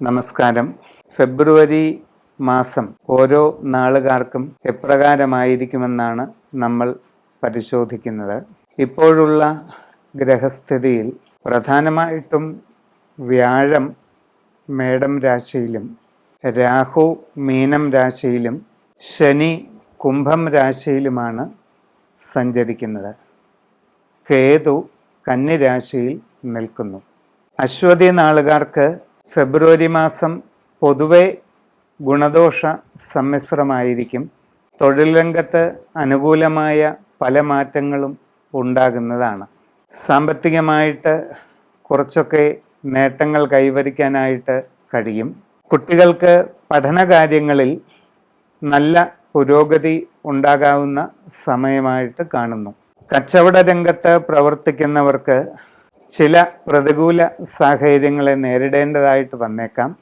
നമസ്കാരം. ഫെബ്രുവരി മാസം ഓരോ നാളുകാർക്കും എപ്രകാരമായിരിക്കുമെന്നാണ് നമ്മൾ പരിശോധിക്കുന്നത്. ഇപ്പോഴുള്ള ഗ്രഹസ്ഥിതിയിൽ പ്രധാനമായിട്ടും വ്യാഴം മേടം രാശിയിലും, രാഹു മീനം രാശിയിലും, ശനി കുംഭം രാശിയിലുമാണ് സഞ്ചരിക്കുന്നത്. കേതു കന്നി രാശിയിൽ നിൽക്കുന്നു. അശ്വതി നാളുകാർക്ക് ഫെബ്രുവരി മാസം പൊതുവെ ഗുണദോഷ സമ്മിശ്രമായിരിക്കും. തൊഴിൽ രംഗത്ത് അനുകൂലമായ പല മാറ്റങ്ങളും ഉണ്ടാകുന്നതാണ്. സാമ്പത്തികമായിട്ട് കുറച്ചൊക്കെ നേട്ടങ്ങൾ കൈവരിക്കാനായിട്ട് കഴിയും. കുട്ടികൾക്ക് പഠനകാര്യങ്ങളിൽ നല്ല പുരോഗതി ഉണ്ടാകാവുന്ന സമയമായിട്ട് കാണുന്നു. കച്ചവട രംഗത്ത് പ്രവർത്തിക്കുന്നവർക്ക് ചില പ്രതികൂല സാഹചര്യങ്ങളെ നേരിടേണ്ടതായിട്ട് വന്നേക്കാം.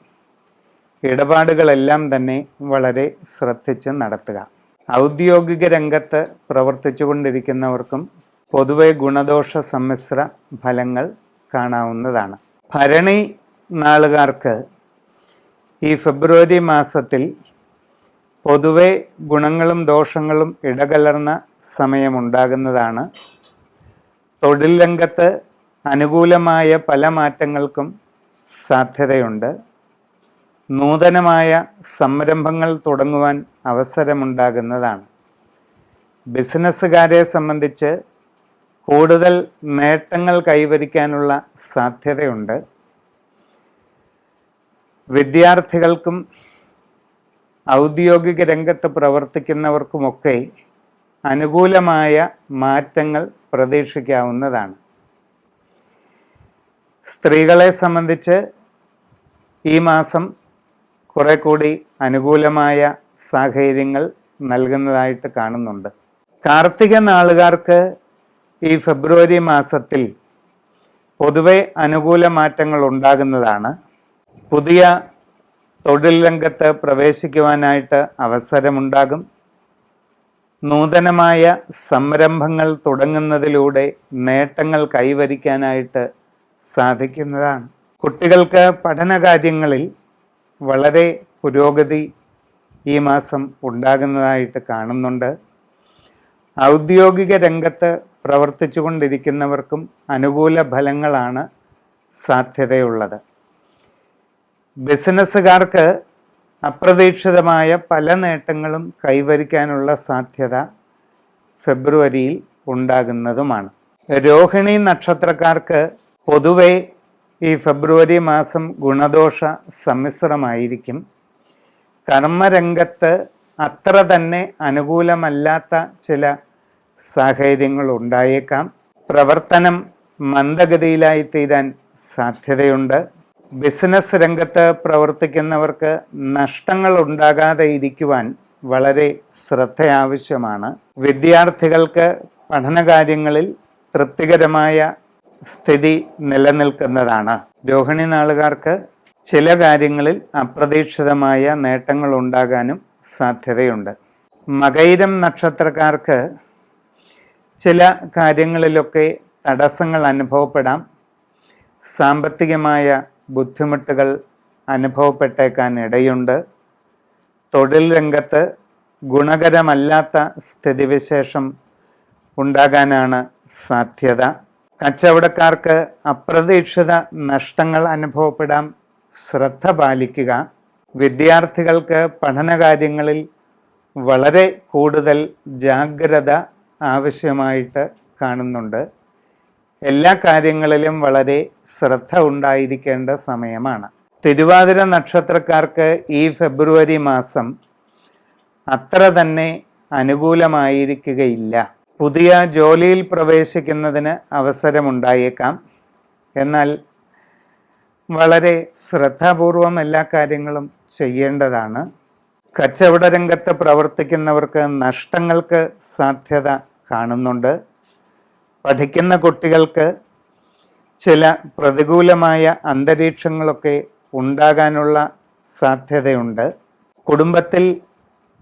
ഇടപാടുകളെല്ലാം തന്നെ വളരെ ശ്രദ്ധിച്ച് നടത്തുക. ഔദ്യോഗിക രംഗത്ത് പ്രവർത്തിച്ചു കൊണ്ടിരിക്കുന്നവർക്കും പൊതുവെ ഗുണദോഷ സമ്മിശ്ര ഫലങ്ങൾ കാണാവുന്നതാണ്. ഭരണി നാളുകാർക്ക് ഈ ഫെബ്രുവരി മാസത്തിൽ പൊതുവെ ഗുണങ്ങളും ദോഷങ്ങളും ഇടകലർന്ന സമയമുണ്ടാകുന്നതാണ്. തൊഴിൽ രംഗത്ത് അനുകൂലമായ പല മാറ്റങ്ങൾക്കും സാധ്യതയുണ്ട്. നൂതനമായ സംരംഭങ്ങൾ തുടങ്ങുവാൻ അവസരമുണ്ടാകുന്നതാണ്. ബിസിനസ്സുകാരെ സംബന്ധിച്ച് കൂടുതൽ നേട്ടങ്ങൾ കൈവരിക്കാനുള്ള സാധ്യതയുണ്ട്. വിദ്യാർത്ഥികൾക്കും ഔദ്യോഗിക രംഗത്ത് പ്രവർത്തിക്കുന്നവർക്കുമൊക്കെ അനുകൂലമായ മാറ്റങ്ങൾ പ്രതീക്ഷിക്കാവുന്നതാണ്. സ്ത്രീകളെ സംബന്ധിച്ച് ഈ മാസം കുറെ കൂടി അനുകൂലമായ സാഹചര്യങ്ങൾ നൽകുന്നതായിട്ട് കാണുന്നുണ്ട്. കാർത്തിക നാളുകാർക്ക് ഈ ഫെബ്രുവരി മാസത്തിൽ പൊതുവെ അനുകൂല മാറ്റങ്ങൾ ഉണ്ടാകുന്നതാണ്. പുതിയ തൊഴിൽ രംഗത്ത് പ്രവേശിക്കുവാനായിട്ട് അവസരമുണ്ടാകും. നൂതനമായ സംരംഭങ്ങൾ തുടങ്ങുന്നതിലൂടെ നേട്ടങ്ങൾ കൈവരിക്കാനായിട്ട് സാധിക്കുന്നതാണ്. കുട്ടികൾക്ക് പഠനകാര്യങ്ങളിൽ വളരെ പുരോഗതി ഈ മാസം ഉണ്ടാകുന്നതായിട്ട് കാണുന്നുണ്ട്. ഔദ്യോഗിക രംഗത്ത് പ്രവർത്തിച്ചു കൊണ്ടിരിക്കുന്നവർക്കും അനുകൂല ഫലങ്ങളാണ് സാധ്യതയുള്ളത്. ബിസിനസ്സുകാർക്ക് അപ്രതീക്ഷിതമായ പല നേട്ടങ്ങളും കൈവരിക്കാനുള്ള സാധ്യത ഫെബ്രുവരിയിൽ ഉണ്ടാകുന്നതുമാണ്. രോഹിണി നക്ഷത്രക്കാർക്ക് പൊതുവെ ഈ ഫെബ്രുവരി മാസം ഗുണദോഷ സമ്മിശ്രമായിരിക്കും. കർമ്മരംഗത്ത് അത്ര തന്നെ അനുകൂലമല്ലാത്ത ചില സാഹചര്യങ്ങൾ ഉണ്ടായേക്കാം. പ്രവർത്തനം മന്ദഗതിയിലായി തീരാൻ സാധ്യതയുണ്ട്. ബിസിനസ് രംഗത്ത് പ്രവർത്തിക്കുന്നവർക്ക് നഷ്ടങ്ങൾ ഉണ്ടാകാതെ ഇരിക്കുവാൻ വളരെ ശ്രദ്ധ ആവശ്യമാണ്. വിദ്യാർത്ഥികൾക്ക് പഠനകാര്യങ്ങളിൽ തൃപ്തികരമായ സ്ഥിതി നിലനിൽക്കുന്നതാണ്. രോഹിണി നാളുകാർക്ക് ചില കാര്യങ്ങളിൽ അപ്രതീക്ഷിതമായ നേട്ടങ്ങൾ ഉണ്ടാകാനും സാധ്യതയുണ്ട്. മകയിരം നക്ഷത്രക്കാർക്ക് ചില കാര്യങ്ങളിലൊക്കെ തടസ്സങ്ങൾ അനുഭവപ്പെടാം. സാമ്പത്തികമായ ബുദ്ധിമുട്ടുകൾ അനുഭവപ്പെട്ടേക്കാൻ ഇടയുണ്ട്. തൊഴിൽ രംഗത്ത് ഗുണകരമല്ലാത്ത സ്ഥിതിവിശേഷം ഉണ്ടാകാനാണ് സാധ്യത. കച്ചവടക്കാർക്ക് അപ്രതീക്ഷിത നഷ്ടങ്ങൾ അനുഭവപ്പെടാം. ശ്രദ്ധ പാലിക്കുക. വിദ്യാർത്ഥികൾക്ക് പഠനകാര്യങ്ങളിൽ വളരെ കൂടുതൽ ജാഗ്രത ആവശ്യമായിട്ട് കാണുന്നുണ്ട്. എല്ലാ കാര്യങ്ങളിലും വളരെ ശ്രദ്ധ ഉണ്ടായിരിക്കേണ്ട സമയമാണ്. തിരുവാതിര നക്ഷത്രക്കാർക്ക് ഈ ഫെബ്രുവരി മാസം അത്ര തന്നെ അനുകൂലമായിരിക്കുകയില്ല. പുതിയ ജോലിയിൽ പ്രവേശിക്കുന്നതിന് അവസരമുണ്ടായേക്കാം. എന്നാൽ വളരെ ശ്രദ്ധാപൂർവം എല്ലാ കാര്യങ്ങളും ചെയ്യേണ്ടതാണ്. കച്ചവട രംഗത്ത് പ്രവർത്തിക്കുന്നവർക്ക് നഷ്ടങ്ങൾക്ക് സാധ്യത കാണുന്നുണ്ട്. പഠിക്കുന്ന കുട്ടികൾക്ക് ചില പ്രതികൂലമായ അന്തരീക്ഷങ്ങളൊക്കെ ഉണ്ടാകാനുള്ള സാധ്യതയുണ്ട്. കുടുംബത്തിൽ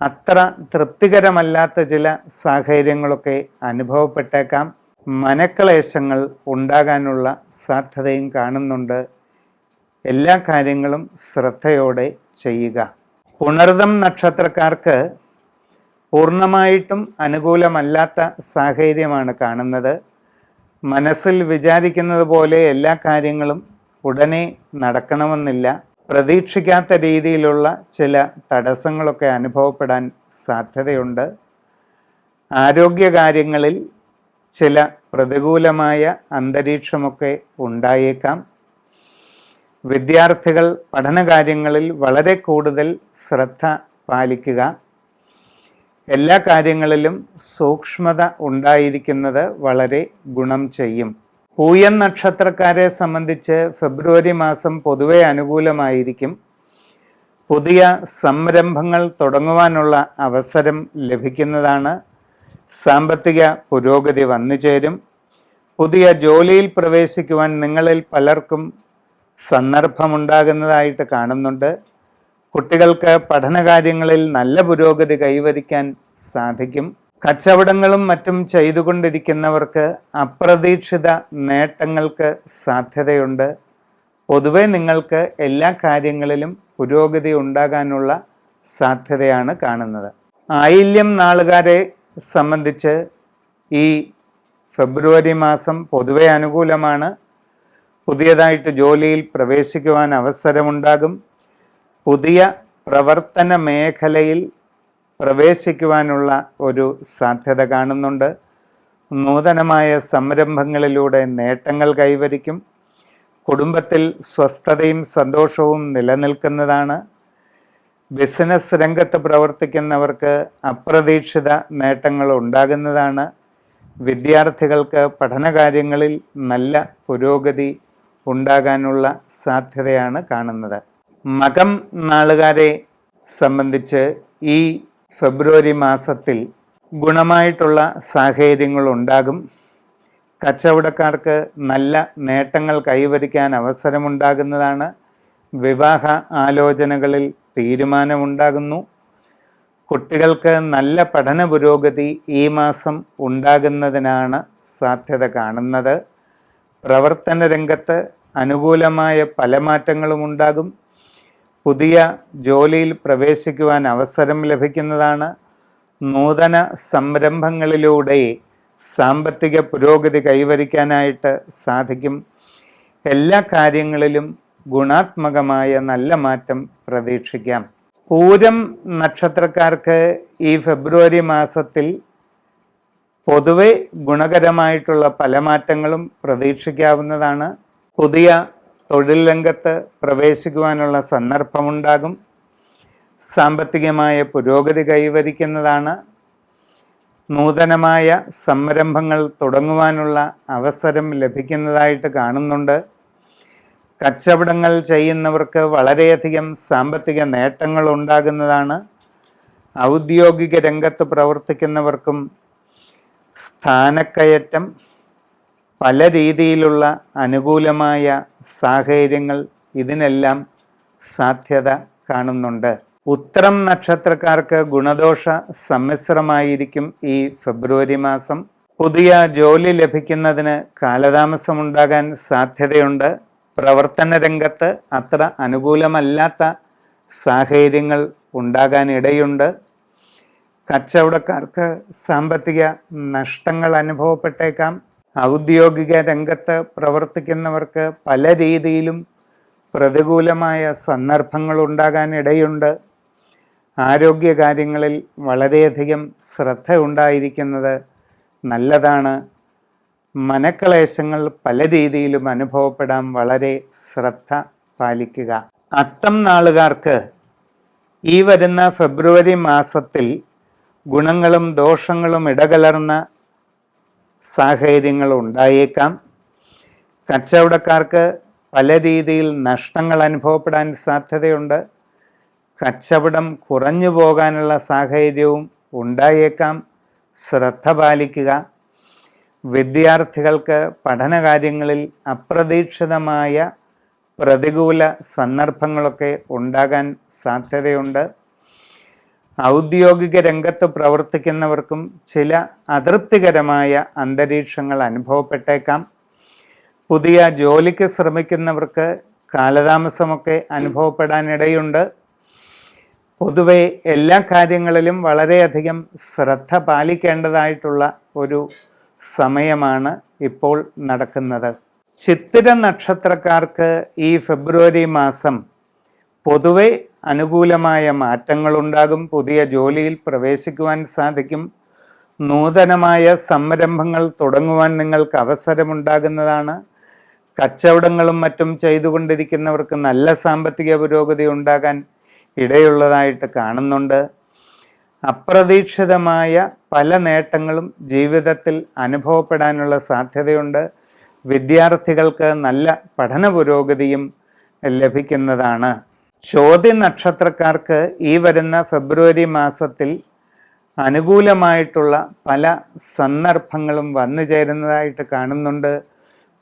അത്ര തൃപ്തികരമല്ലാത്ത ചില സാഹചര്യങ്ങളൊക്കെ അനുഭവപ്പെട്ടേക്കാം. മനക്ലേശങ്ങൾ ഉണ്ടാകാനുള്ള സാധ്യതയും കാണുന്നുണ്ട്. എല്ലാ കാര്യങ്ങളും ശ്രദ്ധയോടെ ചെയ്യുക. പുണർതം നക്ഷത്രക്കാർക്ക് പൂർണ്ണമായിട്ടും അനുകൂലമല്ലാത്ത സാഹചര്യമാണ് കാണുന്നത്. മനസ്സിൽ വിചാരിക്കുന്നത് പോലെ എല്ലാ കാര്യങ്ങളും ഉടനെ നടക്കണമെന്നില്ല. പ്രതീക്ഷിക്കാത്ത രീതിയിലുള്ള ചില തടസ്സങ്ങളൊക്കെ അനുഭവപ്പെടാൻ സാധ്യതയുണ്ട്. ആരോഗ്യകാര്യങ്ങളിൽ ചില പ്രതികൂലമായ അന്തരീക്ഷമൊക്കെ ഉണ്ടായേക്കാം. വിദ്യാർത്ഥികൾ പഠനകാര്യങ്ങളിൽ വളരെ കൂടുതൽ ശ്രദ്ധ പാലിക്കുക. എല്ലാ കാര്യങ്ങളിലും സൂക്ഷ്മത ഉണ്ടായിരിക്കുന്നത് വളരെ ഗുണം ചെയ്യും. പൂയം നക്ഷത്രക്കാരെ സംബന്ധിച്ച് ഫെബ്രുവരി മാസം പൊതുവെ അനുകൂലമായിരിക്കും. പുതിയ സംരംഭങ്ങൾ തുടങ്ങുവാനുള്ള അവസരം ലഭിക്കുന്നതാണ്. സാമ്പത്തിക പുരോഗതി വന്നു ചേരും. പുതിയ ജോലിയിൽ പ്രവേശിക്കുവാൻ നിങ്ങളിൽ പലർക്കും സന്ദർഭമുണ്ടാകുന്നതായിട്ട് കാണുന്നുണ്ട്. കുട്ടികൾക്ക് പഠനകാര്യങ്ങളിൽ നല്ല പുരോഗതി കൈവരിക്കാൻ സാധിക്കും. കച്ചവടങ്ങളും മറ്റും ചെയ്തുകൊണ്ടിരിക്കുന്നവർക്ക് അപ്രതീക്ഷിത നേട്ടങ്ങൾക്ക് സാധ്യതയുണ്ട്. പൊതുവെ നിങ്ങൾക്ക് എല്ലാ കാര്യങ്ങളിലും പുരോഗതി ഉണ്ടാകാനുള്ള സാധ്യതയാണ് കാണുന്നത്. ആയില്യം നാളുകാരെ സംബന്ധിച്ച് ഈ ഫെബ്രുവരി മാസം പൊതുവെ അനുകൂലമാണ്. പുതിയതായിട്ട് ജോലിയിൽ പ്രവേശിക്കുവാൻ അവസരമുണ്ടാകും. പുതിയ പ്രവർത്തന മേഖലയിൽ പ്രവേശിക്കുവാനുള്ള ഒരു സാധ്യത കാണുന്നുണ്ട്. നൂതനമായ സംരംഭങ്ങളിലൂടെ നേട്ടങ്ങൾ കൈവരിക്കും. കുടുംബത്തിൽ സ്വസ്ഥതയും സന്തോഷവും നിലനിൽക്കുന്നതാണ്. ബിസിനസ് രംഗത്ത് പ്രവർത്തിക്കുന്നവർക്ക് അപ്രതീക്ഷിത നേട്ടങ്ങൾ ഉണ്ടാകുന്നതാണ്. വിദ്യാർത്ഥികൾക്ക് പഠനകാര്യങ്ങളിൽ നല്ല പുരോഗതി ഉണ്ടാകാനുള്ള സാധ്യതയാണ് കാണുന്നത്. മകം നാളുകാരെ സംബന്ധിച്ച് ഈ ഫെബ്രുവരി മാസത്തിൽ ഗുണമായിട്ടുള്ള സാഹചര്യങ്ങൾ ഉണ്ടാകും. കച്ചവടക്കാർക്ക് നല്ല നേട്ടങ്ങൾ കൈവരിക്കാൻ അവസരമുണ്ടാകുന്നതാണ്. വിവാഹ ആലോചനകളിൽ തീരുമാനമുണ്ടാകുന്നു. കുട്ടികൾക്ക് നല്ല പഠന പുരോഗതി ഈ മാസം ഉണ്ടാകുന്നതിനാണ് സാധ്യത കാണുന്നത്. പ്രവർത്തന രംഗത്ത് അനുകൂലമായ പല മാറ്റങ്ങളും ഉണ്ടാകും. പുതിയ ജോലിയിൽ പ്രവേശിക്കുവാൻ അവസരം ലഭിക്കുന്നതാണ്. നൂതന സംരംഭങ്ങളിലൂടെ സാമ്പത്തിക പുരോഗതി കൈവരിക്കാനായിട്ട് സാധിക്കും. എല്ലാ കാര്യങ്ങളിലും ഗുണാത്മകമായ നല്ല മാറ്റം പ്രതീക്ഷിക്കാം. പൂരം നക്ഷത്രക്കാർക്ക് ഈ ഫെബ്രുവരി മാസത്തിൽ പൊതുവെ ഗുണകരമായിട്ടുള്ള പല മാറ്റങ്ങളും പ്രതീക്ഷിക്കാവുന്നതാണ്. പുതിയ തൊഴിൽ രംഗത്ത് പ്രവേശിക്കുവാനുള്ള സന്ദർഭമുണ്ടാകും. സാമ്പത്തികമായ പുരോഗതി കൈവരിക്കുന്നതാണ്. നൂതനമായ സംരംഭങ്ങൾ തുടങ്ങുവാനുള്ള അവസരം ലഭിക്കുന്നതായിട്ട് കാണുന്നുണ്ട്. കച്ചവടങ്ങൾ ചെയ്യുന്നവർക്ക് വളരെയധികം സാമ്പത്തിക നേട്ടങ്ങൾ ഉണ്ടാകുന്നതാണ്. ഔദ്യോഗിക രംഗത്ത് പ്രവർത്തിക്കുന്നവർക്കും സ്ഥാനക്കയറ്റം, പല രീതിയിലുള്ള അനുകൂലമായ സാഹചര്യങ്ങൾ ഇതിനെല്ലാം സാധ്യത കാണുന്നുണ്ട്. ഉത്തരം നക്ഷത്രക്കാർക്ക് ഗുണദോഷ സമ്മിശ്രമായിരിക്കും ഈ ഫെബ്രുവരി മാസം. പുതിയ ജോലി ലഭിക്കുന്നതിന് കാലതാമസമുണ്ടാകാൻ സാധ്യതയുണ്ട്. പ്രവർത്തന രംഗത്ത് അത്ര അനുകൂലമല്ലാത്ത സാഹചര്യങ്ങൾ ഉണ്ടാകാൻ ഇടയുണ്ട്. കച്ചവടക്കാർക്ക് സാമ്പത്തിക നഷ്ടങ്ങൾ അനുഭവപ്പെട്ടേക്കാം. ഔദ്യോഗിക രംഗത്ത് പ്രവർത്തിക്കുന്നവർക്ക് പല രീതിയിലും പ്രതികൂലമായ സന്ദർഭങ്ങൾ ഉണ്ടാകാൻ ഇടയുണ്ട്. ആരോഗ്യകാര്യങ്ങളിൽ വളരെയധികം ശ്രദ്ധ ഉണ്ടായിരിക്കുന്നത് നല്ലതാണ്. മനക്ലേശങ്ങൾ പല രീതിയിലും അനുഭവപ്പെടാൻ വളരെ ശ്രദ്ധ പാലിക്കുക. അത്തം നാളുകാർക്ക് ഈ വരുന്ന ഫെബ്രുവരി മാസത്തിൽ ഗുണങ്ങളും ദോഷങ്ങളും ഇടകലർന്ന സാഹചര്യങ്ങൾ ഉണ്ടായേക്കാം. കച്ചവടക്കാർക്ക് പല രീതിയിൽ നഷ്ടങ്ങൾ അനുഭവപ്പെടാൻ സാധ്യതയുണ്ട്. കച്ചവടം കുറഞ്ഞു പോകാനുള്ള സാഹചര്യവും ഉണ്ടായേക്കാം. ശ്രദ്ധ പാലിക്കുക. വിദ്യാർത്ഥികൾക്ക് പഠനകാര്യങ്ങളിൽ അപ്രതീക്ഷിതമായ പ്രതികൂല സന്ദർഭങ്ങളൊക്കെ ഉണ്ടാകാൻ സാധ്യതയുണ്ട്. ഔദ്യോഗിക രംഗത്ത് പ്രവർത്തിക്കുന്നവർക്കും ചില അതൃപ്തികരമായ അന്തരീക്ഷങ്ങൾ അനുഭവപ്പെട്ടേക്കാം. പുതിയ ജോലിക്ക് ശ്രമിക്കുന്നവർക്ക് കാലതാമസമൊക്കെ അനുഭവപ്പെടാനിടയുണ്ട്. പൊതുവെ എല്ലാ കാര്യങ്ങളിലും വളരെയധികം ശ്രദ്ധ പാലിക്കേണ്ടതായിട്ടുള്ള ഒരു സമയമാണ് ഇപ്പോൾ നടക്കുന്നത്. ചിത്തിര നക്ഷത്രക്കാർക്ക് ഈ ഫെബ്രുവരി മാസം പൊതുവെ അനുകൂലമായ മാറ്റങ്ങളുണ്ടാകും. പുതിയ ജോലിയിൽ പ്രവേശിക്കുവാൻ സാധിക്കും. നൂതനമായ സംരംഭങ്ങൾ തുടങ്ങുവാൻ നിങ്ങൾക്ക് അവസരമുണ്ടാകുന്നതാണ്. കച്ചവടങ്ങളും മറ്റും ചെയ്തുകൊണ്ടിരിക്കുന്നവർക്ക് നല്ല സാമ്പത്തിക പുരോഗതി ഉണ്ടാകാൻ ഇടയുള്ളതായിട്ട് കാണുന്നുണ്ട്. അപ്രതീക്ഷിതമായ പല നേട്ടങ്ങളും ജീവിതത്തിൽ അനുഭവപ്പെടാനുള്ള സാധ്യതയുണ്ട്. വിദ്യാർത്ഥികൾക്ക് നല്ല പഠന പുരോഗതിയും ലഭിക്കുന്നതാണ്. ചോതി നക്ഷത്രക്കാർക്ക് ഈ വരുന്ന ഫെബ്രുവരി മാസത്തിൽ അനുകൂലമായിട്ടുള്ള പല സന്ദർഭങ്ങളും വന്നു ചേരുന്നതായിട്ട് കാണുന്നുണ്ട്.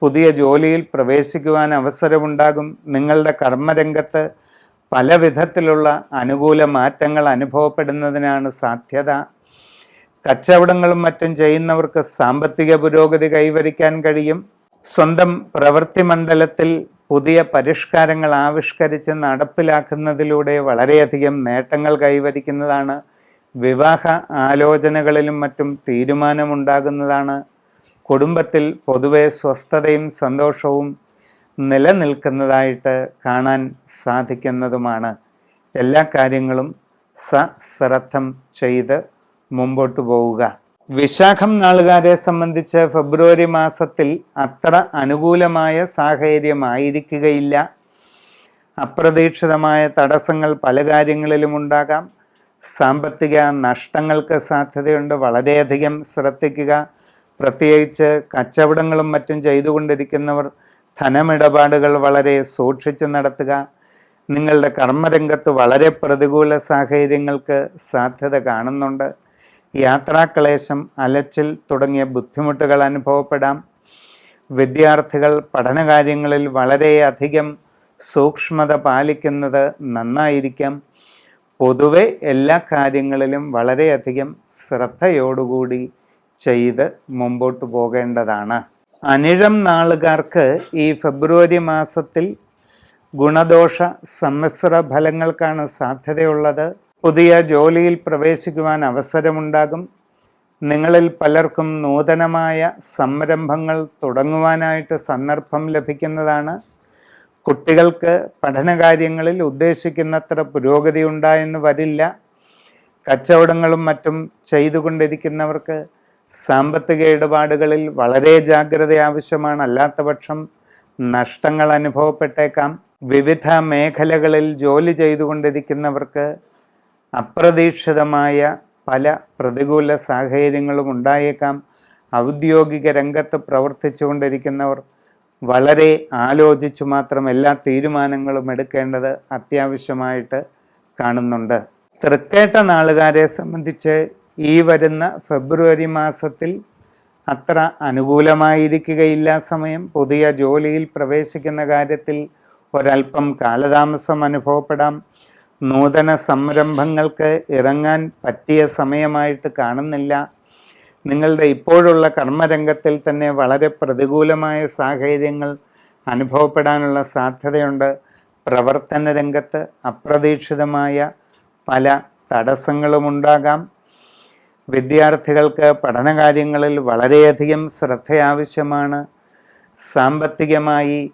പുതിയ ജോലിയിൽ പ്രവേശിക്കുവാൻ അവസരമുണ്ടാകും. നിങ്ങളുടെ കർമ്മരംഗത്ത് പല വിധത്തിലുള്ള അനുകൂല മാറ്റങ്ങൾ അനുഭവപ്പെടുന്നതിനാണ് സാധ്യത. കച്ചവടങ്ങളും മറ്റും ചെയ്യുന്നവർക്ക് സാമ്പത്തിക പുരോഗതി കൈവരിക്കാൻ കഴിയും. സ്വന്തം പ്രവൃത്തി മണ്ഡലത്തിൽ പുതിയ പരിഷ്കാരങ്ങൾ ആവിഷ്കരിച്ച് നടപ്പിലാക്കുന്നതിലൂടെ വളരെയധികം നേട്ടങ്ങൾ കൈവരിക്കുന്നതാണ്. വിവാഹ ആലോചനകളിലും മറ്റും തീരുമാനമുണ്ടാകുന്നതാണ്. കുടുംബത്തിൽ പൊതുവെ സ്വസ്ഥതയും സന്തോഷവും നിലനിൽക്കുന്നതായിട്ട് കാണാൻ സാധിക്കുന്നതുമാണ്. എല്ലാ കാര്യങ്ങളും സശ്രദ്ധം ചെയ്ത് മുമ്പോട്ട് പോവുക. വിശാഖം നാളുകാരെ സംബന്ധിച്ച് ഫെബ്രുവരി മാസത്തിൽ അത്ര അനുകൂലമായ സാഹചര്യമായിരിക്കുകയില്ല. അപ്രതീക്ഷിതമായ തടസ്സങ്ങൾ പല കാര്യങ്ങളിലും ഉണ്ടാകാം. സാമ്പത്തിക നഷ്ടങ്ങൾക്ക് സാധ്യതയുണ്ട്. വളരെയധികം ശ്രദ്ധിക്കുക. പ്രത്യേകിച്ച് കച്ചവടങ്ങളും മറ്റും ചെയ്തുകൊണ്ടിരിക്കുന്നവർ ധനമിടപാടുകൾ വളരെ സൂക്ഷിച്ച് നടത്തുക. നിങ്ങളുടെ കർമ്മരംഗത്ത് വളരെ പ്രതികൂല സാഹചര്യങ്ങൾക്ക് സാധ്യത കാണുന്നുണ്ട്. യാത്രാക്ലേശം, അലച്ചിൽ തുടങ്ങിയ ബുദ്ധിമുട്ടുകൾ അനുഭവപ്പെടാം. വിദ്യാർത്ഥികൾ പഠനകാര്യങ്ങളിൽ വളരെയധികം സൂക്ഷ്മത പാലിക്കുന്നത് നന്നായിരിക്കാം. പൊതുവെ എല്ലാ കാര്യങ്ങളിലും വളരെയധികം ശ്രദ്ധയോടുകൂടി ചെയ്ത് മുമ്പോട്ട് പോകേണ്ടതാണ്. അനിഴം നാളുകാർക്ക് ഈ ഫെബ്രുവരി മാസത്തിൽ ഗുണദോഷ സമ്മിശ്ര ഫലങ്ങൾക്കാണ് സാധ്യതയുള്ളത്. പുതിയ ജോലിയിൽ പ്രവേശിക്കുവാൻ അവസരമുണ്ടാകും. നിങ്ങളിൽ പലർക്കും നൂതനമായ സംരംഭങ്ങൾ തുടങ്ങുവാനായിട്ട് സന്ദർഭം ലഭിക്കുന്നതാണ്. കുട്ടികൾക്ക് പഠനകാര്യങ്ങളിൽ ഉദ്ദേശിക്കുന്നത്ര പുരോഗതി ഉണ്ടായെന്ന് വരില്ല. കച്ചവടങ്ങളും മറ്റും ചെയ്തുകൊണ്ടിരിക്കുന്നവർക്ക് സാമ്പത്തിക ഇടപാടുകളിൽ വളരെ ജാഗ്രത ആവശ്യമാണ്. അല്ലാത്തപക്ഷം നഷ്ടങ്ങൾ അനുഭവപ്പെട്ടേക്കാം. വിവിധ മേഖലകളിൽ ജോലി ചെയ്തുകൊണ്ടിരിക്കുന്നവർക്ക് അപ്രതീക്ഷിതമായ പല പ്രതികൂല സാഹചര്യങ്ങളും ഉണ്ടായേക്കാം. ഔദ്യോഗിക രംഗത്ത് പ്രവർത്തിച്ചു കൊണ്ടിരിക്കുന്നവർ വളരെ ആലോചിച്ചു മാത്രം എല്ലാ തീരുമാനങ്ങളും എടുക്കേണ്ടത് അത്യാവശ്യമായിട്ട് കാണുന്നുണ്ട്. തൃക്കേട്ട നാളുകാരെ സംബന്ധിച്ച് ഈ വരുന്ന ഫെബ്രുവരി മാസത്തിൽ അത്ര അനുകൂലമായിരിക്കുകയില്ല സമയം. പുതിയ ജോലിയിൽ പ്രവേശിക്കുന്ന കാര്യത്തിൽ ഒരല്പം കാലതാമസം അനുഭവപ്പെടാം. നൂതന സംരംഭങ്ങൾക്ക് ഇറങ്ങാൻ പറ്റിയ സമയമായിട്ട് കാണുന്നില്ല. നിങ്ങളുടെ ഇപ്പോഴുള്ള കർമ്മരംഗത്തിൽ തന്നെ വളരെ പ്രതികൂലമായ സാഹചര്യങ്ങൾ അനുഭവപ്പെടാനുള്ള സാധ്യതയുണ്ട്. പ്രവർത്തന രംഗത്ത് അപ്രതീക്ഷിതമായ പല തടസ്സങ്ങളും ഉണ്ടാകാം. വിദ്യാർത്ഥികൾക്ക് പഠനകാര്യങ്ങളിൽ വളരെയധികം ശ്രദ്ധ ആവശ്യമാണ്. സാമ്പത്തികമായി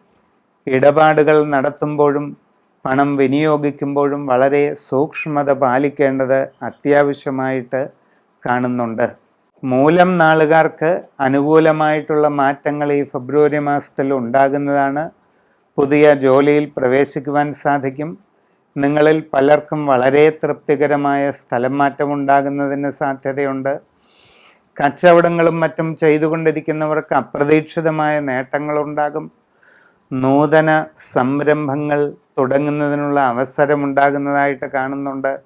ഇടപാടുകൾ നടത്തുമ്പോഴും പണം വിനിയോഗിക്കുമ്പോഴും വളരെ സൂക്ഷ്മത പാലിക്കേണ്ടത് അത്യാവശ്യമായിട്ട് കാണുന്നുണ്ട്. മൂലം നാളുകാർക്ക് അനുകൂലമായിട്ടുള്ള മാറ്റങ്ങൾ ഈ ഫെബ്രുവരി മാസത്തിൽ ഉണ്ടാകുന്നതാണ്. പുതിയ ജോലിയിൽ പ്രവേശിക്കുവാൻ സാധിക്കും. നിങ്ങളിൽ പലർക്കും വളരെ തൃപ്തികരമായ സ്ഥലം മാറ്റം ഉണ്ടാകുന്നതിന് സാധ്യതയുണ്ട്. കച്ചവടങ്ങളും മറ്റും ചെയ്തുകൊണ്ടിരിക്കുന്നവർക്ക് അപ്രതീക്ഷിതമായ നേട്ടങ്ങളുണ്ടാകും. നൂതന സംരംഭങ്ങൾ തുടങ്ങുന്നതിനുള്ള അവസരമുണ്ടാകുന്നതായിട്ട് കാണുന്നുണ്ട്.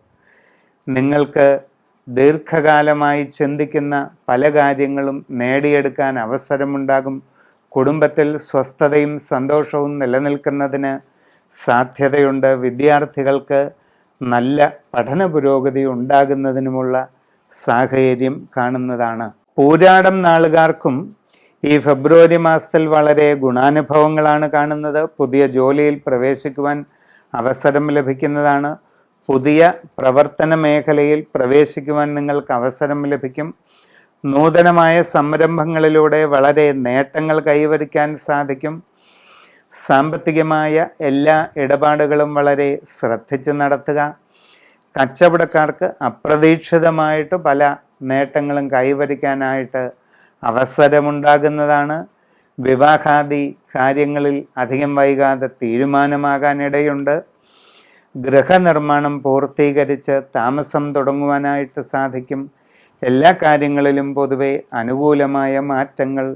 നിങ്ങൾക്ക് ദീർഘകാലമായി ചിന്തിക്കുന്ന പല കാര്യങ്ങളും നേടിയെടുക്കാൻ അവസരമുണ്ടാകും. കുടുംബത്തിൽ സ്വസ്ഥതയും സന്തോഷവും നിലനിൽക്കുന്നതിന് സാധ്യതയുണ്ട്. വിദ്യാർത്ഥികൾക്ക് നല്ല പഠന പുരോഗതി ഉണ്ടാകുന്നതിനുമുള്ള സാഹചര്യം കാണുന്നതാണ്. പൂരാടം നാളുകാർക്കും ഈ ഫെബ്രുവരി മാസത്തിൽ വളരെ ഗുണാനുഭവങ്ങളാണ് കാണുന്നത്. പുതിയ ജോലിയിൽ പ്രവേശിക്കുവാൻ അവസരം ലഭിക്കുന്നതാണ്. പുതിയ പ്രവർത്തന മേഖലയിൽ പ്രവേശിക്കുവാൻ നിങ്ങൾക്ക് അവസരം ലഭിക്കും. നൂതനമായ സംരംഭങ്ങളിലൂടെ വളരെ നേട്ടങ്ങൾ കൈവരിക്കാൻ സാധിക്കും. സാമ്പത്തികമായ എല്ലാ ഇടപാടുകളും വളരെ ശ്രദ്ധിച്ച് നടത്തുക. കച്ചവടക്കാർക്ക് അപ്രതീക്ഷിതമായിട്ട് പല നേട്ടങ്ങളും കൈവരിക്കാനായിട്ട് അവസരമുണ്ടാകുന്നതാണ്. വിവാഹാദി കാര്യങ്ങളിൽ അധികം വൈകാതെ തീരുമാനമാകാനിടയുണ്ട്. ഗൃഹനിർമ്മാണം പൂർത്തീകരിച്ച് താമസം തുടങ്ങുവാനായിട്ട് സാധിക്കും. എല്ലാ കാര്യങ്ങളിലും പൊതുവെ അനുകൂലമായ മാറ്റങ്ങൾ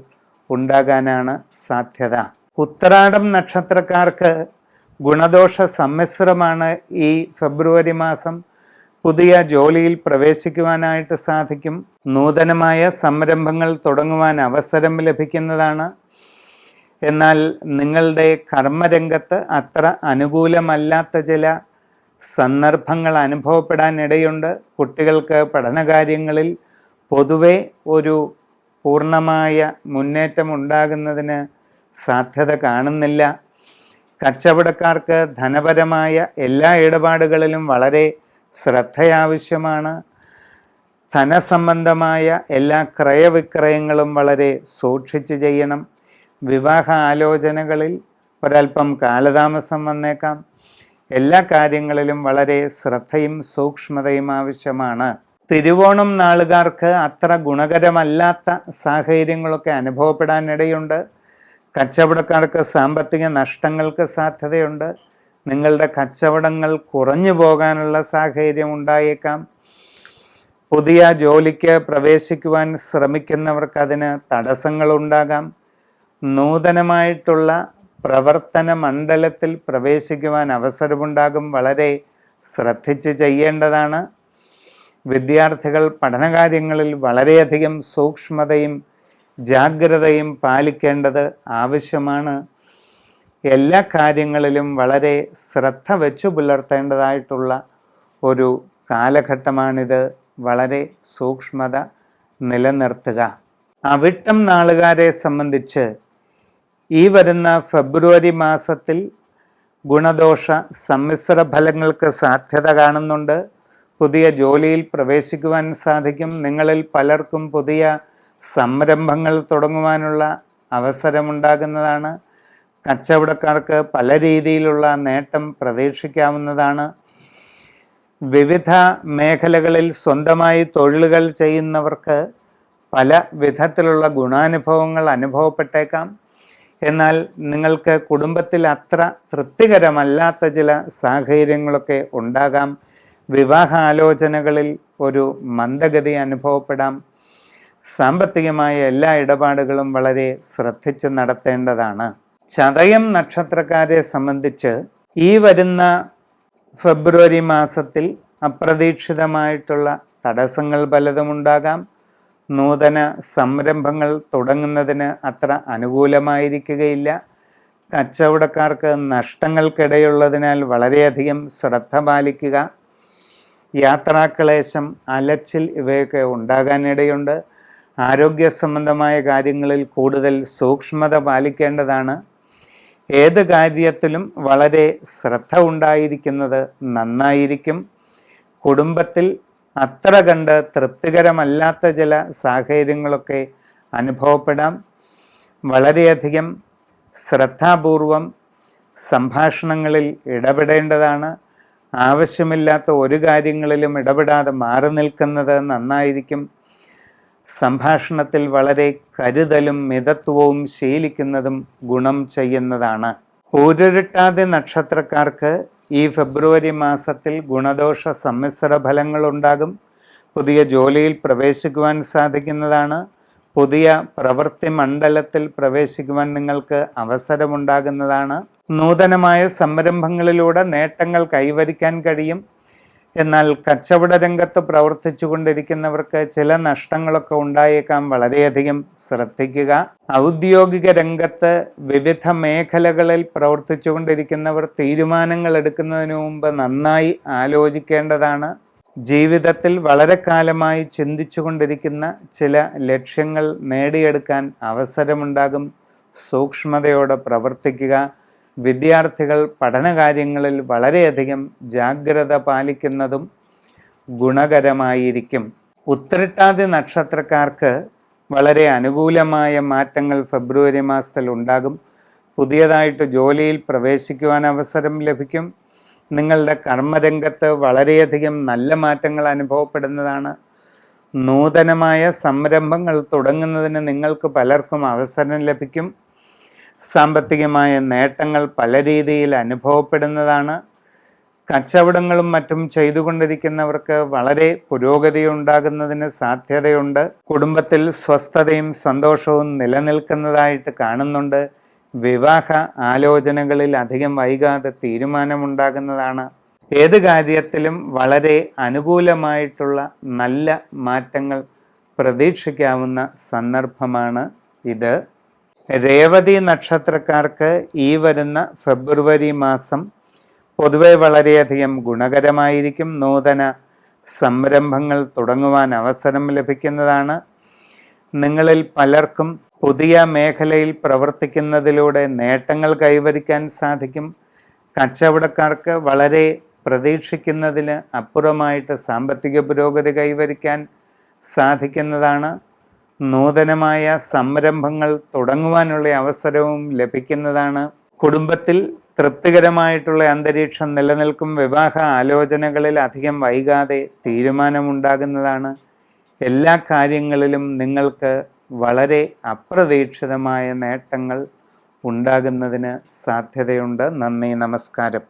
ഉണ്ടാകാനാണ് സാധ്യത. ഉത്രാടം നക്ഷത്രക്കാർക്ക് ഗുണദോഷ സമ്മിശ്രമാണ് ഈ ഫെബ്രുവരി മാസം. പുതിയ ജോലിയിൽ പ്രവേശിക്കുവാനായിട്ട് സാധിക്കും. നൂതനമായ സംരംഭങ്ങൾ തുടങ്ങുവാൻ അവസരം ലഭിക്കുന്നതാണ്. എന്നാൽ നിങ്ങളുടെ കർമ്മരംഗത്ത് അത്ര അനുകൂലമല്ലാത്ത ചില സന്ദർഭങ്ങൾ അനുഭവപ്പെടാനിടയുണ്ട്. കുട്ടികൾക്ക് പഠനകാര്യങ്ങളിൽ പൊതുവെ ഒരു പൂർണ്ണമായ മുന്നേറ്റം ഉണ്ടാകുന്നതിന് സാധ്യത കാണുന്നില്ല. കച്ചവടക്കാർക്ക് ധനപരമായ എല്ലാ ഇടപാടുകളിലും വളരെ ശ്രദ്ധയാവശ്യമാണ്. ധനസംബന്ധമായ എല്ലാ ക്രയവിക്രയങ്ങളും വളരെ സൂക്ഷിച്ച് ചെയ്യണം. വിവാഹ ആലോചനകളിൽ ഒരൽപ്പം കാലതാമസം വന്നേക്കാം. എല്ലാ കാര്യങ്ങളിലും വളരെ ശ്രദ്ധയും സൂക്ഷ്മതയും ആവശ്യമാണ്. തിരുവോണം നാളുകാർക്ക് അത്ര ഗുണകരമല്ലാത്ത സാഹചര്യങ്ങളൊക്കെ അനുഭവപ്പെടാനിടയുണ്ട്. കച്ചവടക്കാർക്ക് സാമ്പത്തിക നഷ്ടങ്ങൾക്ക് സാധ്യതയുണ്ട്. നിങ്ങളുടെ കച്ചവടങ്ങൾ കുറഞ്ഞു പോകാനുള്ള സാഹചര്യം ഉണ്ടായേക്കാം. പുതിയ ജോലിക്ക് പ്രവേശിക്കുവാൻ ശ്രമിക്കുന്നവർക്ക് അതിന് തടസ്സങ്ങളുണ്ടാകാം. നൂതനമായിട്ടുള്ള പ്രവർത്തന മണ്ഡലത്തിൽ പ്രവേശിക്കുവാൻ അവസരമുണ്ടാകും. വളരെ ശ്രദ്ധിച്ച് ചെയ്യേണ്ടതാണ്. വിദ്യാർത്ഥികൾ പഠനകാര്യങ്ങളിൽ വളരെയധികം സൂക്ഷ്മതയും ജാഗ്രതയും പാലിക്കേണ്ടത് ആവശ്യമാണ്. എല്ലാ കാര്യങ്ങളിലും വളരെ ശ്രദ്ധ വെച്ചു പുലർത്തേണ്ടതായിട്ടുള്ള ഒരു കാലഘട്ടമാണിത്. വളരെ സൂക്ഷ്മത നിലനിർത്തുക. അവിട്ടം നാളുകാരെ സംബന്ധിച്ച് ഈ വരുന്ന ഫെബ്രുവരി മാസത്തിൽ ഗുണദോഷ സമ്മിശ്ര ഫലങ്ങൾക്ക് സാധ്യത കാണുന്നുണ്ട്. പുതിയ ജോലിയിൽ പ്രവേശിക്കുവാൻ സാധിക്കും. നിങ്ങളിൽ പലർക്കും പുതിയ സംരംഭങ്ങൾ തുടങ്ങുവാനുള്ള അവസരമുണ്ടാകുന്നതാണ്. കച്ചവടക്കാർക്ക് പല രീതിയിലുള്ള നേട്ടം പ്രതീക്ഷിക്കാവുന്നതാണ്. വിവിധ മേഖലകളിൽ സ്വന്തമായി തൊഴിലുകൾ ചെയ്യുന്നവർക്ക് പല വിധത്തിലുള്ള ഗുണാനുഭവങ്ങൾ അനുഭവപ്പെട്ടേക്കാം. എന്നാൽ നിങ്ങൾക്ക് കുടുംബത്തിൽ അത്ര തൃപ്തികരമല്ലാത്ത ചില സാഹചര്യങ്ങളൊക്കെ ഉണ്ടാകാം. വിവാഹ ആലോചനകളിൽ ഒരു മന്ദഗതി അനുഭവപ്പെടാം. സാമ്പത്തികമായ എല്ലാ ഇടപാടുകളും വളരെ ശ്രദ്ധിച്ച് നടത്തേണ്ടതാണ്. ചതയം നക്ഷത്രക്കാരെ സംബന്ധിച്ച് ഈ വരുന്ന ഫെബ്രുവരി മാസത്തിൽ അപ്രതീക്ഷിതമായിട്ടുള്ള തടസ്സങ്ങൾ പലതുമുണ്ടാകാം. നൂതന സംരംഭങ്ങൾ തുടങ്ങുന്നതിന് അത്ര അനുകൂലമായിരിക്കുകയില്ല. കച്ചവടക്കാർക്ക് നഷ്ടങ്ങൾക്കിടയുള്ളതിനാൽ വളരെയധികം ശ്രദ്ധ പാലിക്കുക. യാത്രാക്ലേശം, അലച്ചിൽ ഇവയൊക്കെ ഉണ്ടാകാനിടയുണ്ട്. ആരോഗ്യ സംബന്ധമായ കാര്യങ്ങളിൽ കൂടുതൽ സൂക്ഷ്മത പാലിക്കേണ്ടതാണ്. ഏത് കാര്യത്തിലും വളരെ ശ്രദ്ധ ഉണ്ടായിരിക്കുന്നത് നന്നായിരിക്കും. കുടുംബത്തിൽ അത്ര കണ്ട് തൃപ്തികരമല്ലാത്ത ചില സാഹചര്യങ്ങളൊക്കെ അനുഭവപ്പെടാം. വളരെയധികം ശ്രദ്ധാപൂർവം സംഭാഷണങ്ങളിൽ ഇടപെടേണ്ടതാണ്. ആവശ്യമില്ലാത്ത ഒരു കാര്യങ്ങളിലും ഇടപെടാതെ മാറി നിൽക്കുന്നത് നന്നായിരിക്കും. സംഭാഷണത്തിൽ വളരെ കരുതലും മിതത്വവും ശീലിക്കുന്നതും ഗുണം ചെയ്യുന്നതാണ്. പൂരുരുട്ടാതി നക്ഷത്രക്കാർക്ക് ഈ ഫെബ്രുവരി മാസത്തിൽ ഗുണദോഷ സമ്മിശ്ര ഫലങ്ങളുണ്ടാകും. പുതിയ ജോലിയിൽ പ്രവേശിക്കുവാൻ സാധിക്കുന്നതാണ്. പുതിയ പ്രവൃത്തി മണ്ഡലത്തിൽ പ്രവേശിക്കുവാൻ നിങ്ങൾക്ക് അവസരമുണ്ടാകുന്നതാണ്. നൂതനമായ സംരംഭങ്ങളിലൂടെ നേട്ടങ്ങൾ കൈവരിക്കാൻ കഴിയും. എന്നാൽ കച്ചവട രംഗത്ത് പ്രവർത്തിച്ചു കൊണ്ടിരിക്കുന്നവർക്ക് ചില നഷ്ടങ്ങളൊക്കെ ഉണ്ടായേക്കാം. വളരെയധികം ശ്രദ്ധിക്കുക. ഔദ്യോഗിക രംഗത്ത് വിവിധ മേഖലകളിൽ പ്രവർത്തിച്ചു കൊണ്ടിരിക്കുന്നവർ തീരുമാനങ്ങൾ എടുക്കുന്നതിന് മുമ്പ് നന്നായി ആലോചിക്കേണ്ടതാണ്. ജീവിതത്തിൽ വളരെ കാലമായി ചിന്തിച്ചു കൊണ്ടിരിക്കുന്ന ചില ലക്ഷ്യങ്ങൾ നേടിയെടുക്കാൻ അവസരമുണ്ടാകും. സൂക്ഷ്മതയോടെ പ്രവർത്തിക്കുക. വിദ്യാർത്ഥികൾ പഠനകാര്യങ്ങളിൽ വളരെയധികം ജാഗ്രത പാലിക്കുന്നതും ഗുണകരമായിരിക്കും. ഉത്രട്ടാതി നക്ഷത്രക്കാർക്ക് വളരെ അനുകൂലമായ മാറ്റങ്ങൾ ഫെബ്രുവരി മാസത്തിൽ ഉണ്ടാകും. പുതിയതായിട്ട് ജോലിയിൽ പ്രവേശിക്കുവാൻ അവസരം ലഭിക്കും. നിങ്ങളുടെ കർമ്മരംഗത്ത് വളരെയധികം നല്ല മാറ്റങ്ങൾ അനുഭവപ്പെടുന്നതാണ്. നൂതനമായ സംരംഭങ്ങൾ തുടങ്ങുന്നതിന് നിങ്ങൾക്ക് പലർക്കും അവസരം ലഭിക്കും. സാമ്പത്തികമായ നേട്ടങ്ങൾ പല രീതിയിൽ അനുഭവപ്പെടുന്നതാണ്. കച്ചവടങ്ങളും മറ്റും ചെയ്തുകൊണ്ടിരിക്കുന്നവർക്ക് വളരെ പുരോഗതി ഉണ്ടാകുന്നതിന് സാധ്യതയുണ്ട്. കുടുംബത്തിൽ സ്വസ്ഥതയും സന്തോഷവും നിലനിൽക്കുന്നതായിട്ട് കാണുന്നുണ്ട്. വിവാഹ ആലോചനകളിൽ അധികം വൈകാതെ തീരുമാനമുണ്ടാകുന്നതാണ്. ഏത് കാര്യത്തിലും വളരെ അനുകൂലമായിട്ടുള്ള നല്ല മാറ്റങ്ങൾ പ്രതീക്ഷിക്കാവുന്ന സന്ദർഭമാണ് ഇത്. രേവതി നക്ഷത്രക്കാർക്ക് ഈ വരുന്ന ഫെബ്രുവരി മാസം പൊതുവെ വളരെയധികം ഗുണകരമായിരിക്കും. നൂതന സംരംഭങ്ങൾ തുടങ്ങുവാൻ അവസരം ലഭിക്കുന്നതാണ്. നിങ്ങളിൽ പലർക്കും പുതിയ മേഖലയിൽ പ്രവർത്തിക്കുന്നതിലൂടെ നേട്ടങ്ങൾ കൈവരിക്കാൻ സാധിക്കും. കച്ചവടക്കാർക്ക് വളരെ പ്രതീക്ഷിക്കുന്നതിന് അപ്പുറമായിട്ട് സാമ്പത്തിക പുരോഗതി കൈവരിക്കാൻ സാധിക്കുന്നതാണ്. നൂതനമായ സംരംഭങ്ങൾ തുടങ്ങുവാനുള്ള അവസരവും ലഭിക്കുന്നതാണ്. കുടുംബത്തിൽ തൃപ്തികരമായിട്ടുള്ള അന്തരീക്ഷം നിലനിൽക്കും. വിവാഹ ആലോചനകളിൽ അധികം വൈകാതെ തീരുമാനമുണ്ടാകുന്നതാണ്. എല്ലാ കാര്യങ്ങളിലും നിങ്ങൾക്ക് വളരെ അപ്രതീക്ഷിതമായ നേട്ടങ്ങൾ ഉണ്ടാകുന്നതിന് സാധ്യതയുണ്ട്. നന്ദി, നമസ്കാരം.